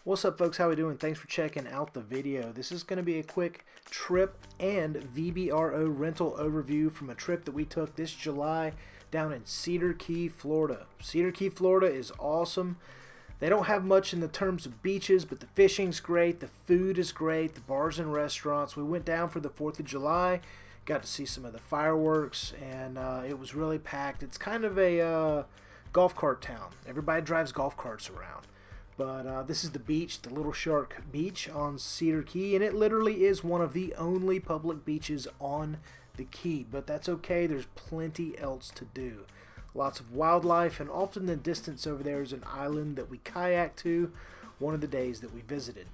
What's up, folks? How we doing? Thanks for checking out the video. This is going to be a quick trip and VBRO rental overview from a trip that we took this July down in Cedar Key, Florida. Cedar Key, Florida is awesome. They don't have much in the terms of beaches, but the fishing's great, the food is great, the bars and restaurants. We went down for the 4th of July, got to see some of the fireworks, and it was really packed. It's kind of a golf cart town. Everybody drives golf carts around. But this is the beach, the Little Shark Beach on Cedar Key, and it literally is one of the only public beaches on the key. But that's okay, there's plenty else to do. Lots of wildlife, and off in the distance over there is an island that we kayaked to one of the days that we visited.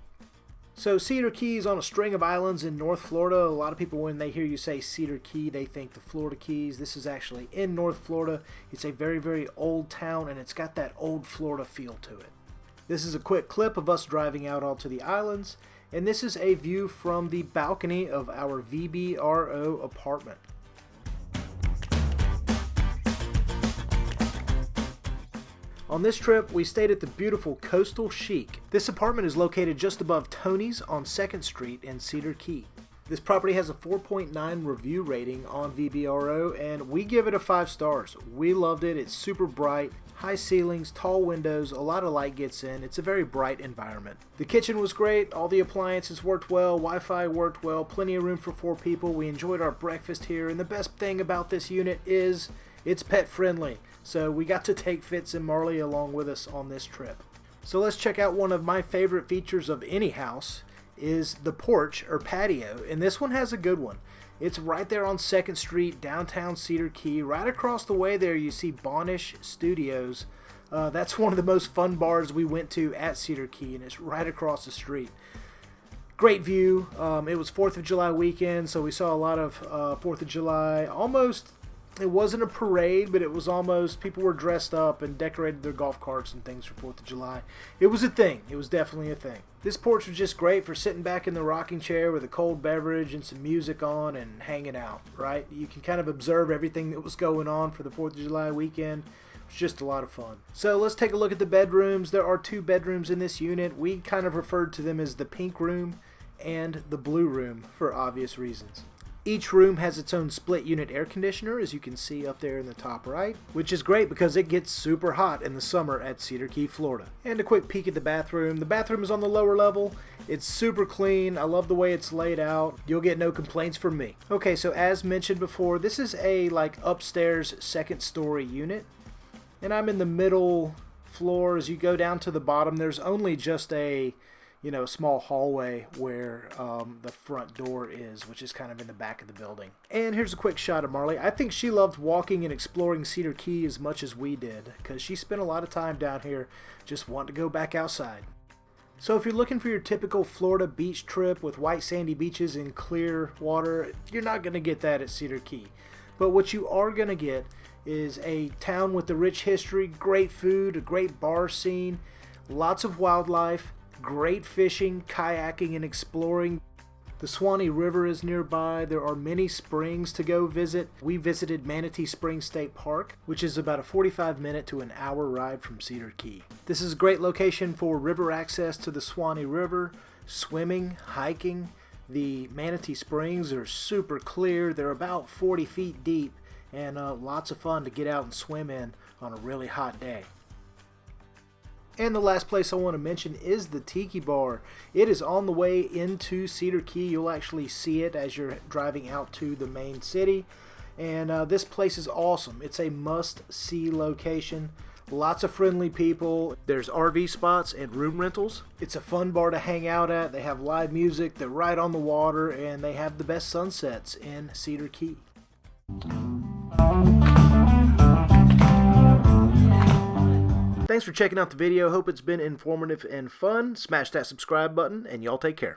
So Cedar Key is on a string of islands in North Florida. A lot of people, when they hear you say Cedar Key, they think the Florida Keys. This is actually in North Florida. It's a very, very old town, and it's got that old Florida feel to it. This is a quick clip of us driving out onto the islands, and this is a view from the balcony of our VBRO apartment. On this trip, we stayed at the beautiful Coastal Chic. This apartment is located just above Tony's on 2nd Street in Cedar Key. This property has a 4.9 review rating on VBRO, and we give it a 5 stars. We loved it. It's super bright, high ceilings, tall windows, a lot of light gets in. It's a very bright environment. The kitchen was great. All the appliances worked well. Wi-Fi worked well. Plenty of room for 4 people. We enjoyed our breakfast here, and the best thing about this unit is it's pet friendly. So we got to take Fitz and Marley along with us on this trip. So let's check out one of my favorite features of any house is the porch or patio, and this one has a good one. It's right there on 2nd Street, downtown Cedar Key. Right across the way there you see Bonish Studios. That's one of the most fun bars we went to at Cedar Key, and it's right across the street. Great view. It was 4th of July weekend, so we saw a lot of 4th of July. Almost, it wasn't a parade, but it was almost, people were dressed up and decorated their golf carts and things for 4th of July. It was a thing. It was definitely a thing. This porch was just great for sitting back in the rocking chair with a cold beverage and some music on and hanging out, right? You can kind of observe everything that was going on for the 4th of July weekend. It was just a lot of fun. So let's take a look at the bedrooms. There are 2 bedrooms in this unit. We kind of referred to them as the pink room and the blue room for obvious reasons. Each room has its own split unit air conditioner, as you can see up there in the top right, which is great because it gets super hot in the summer at Cedar Key, Florida. And a quick peek at the bathroom. The bathroom is on the lower level. It's super clean. I love the way it's laid out. You'll get no complaints from me. Okay, so as mentioned before, this is a upstairs 2nd story unit, and I'm in the middle floor. As you go down to the bottom, there's only just a small hallway where the front door is, which is kind of in the back of the building. And here's a quick shot of Marley. I think she loved walking and exploring Cedar Key as much as we did, because she spent a lot of time down here just wanting to go back outside. So if you're looking for your typical Florida beach trip with white sandy beaches and clear water, you're not going to get that at Cedar Key. But what you are going to get is a town with a rich history, great food, a great bar scene, lots of wildlife, great fishing, kayaking, and exploring. The Suwannee River is nearby. There are many springs to go visit. We visited Manatee Springs State Park, which is about a 45-minute to an hour ride from Cedar Key. This is a great location for river access to the Suwannee River, swimming, hiking. The Manatee Springs are super clear. They're about 40 feet deep, and lots of fun to get out and swim in on a really hot day. And the last place I want to mention is the Tiki Bar. It is on the way into Cedar Key. You'll actually see it as you're driving out to the main city. And this place is awesome. It's a must-see location. Lots of friendly people. There's RV spots and room rentals. It's a fun bar to hang out at. They have live music. They're right on the water, and they have the best sunsets in Cedar Key. Thanks for checking out the video. Hope it's been informative and fun. Smash that subscribe button, and y'all take care.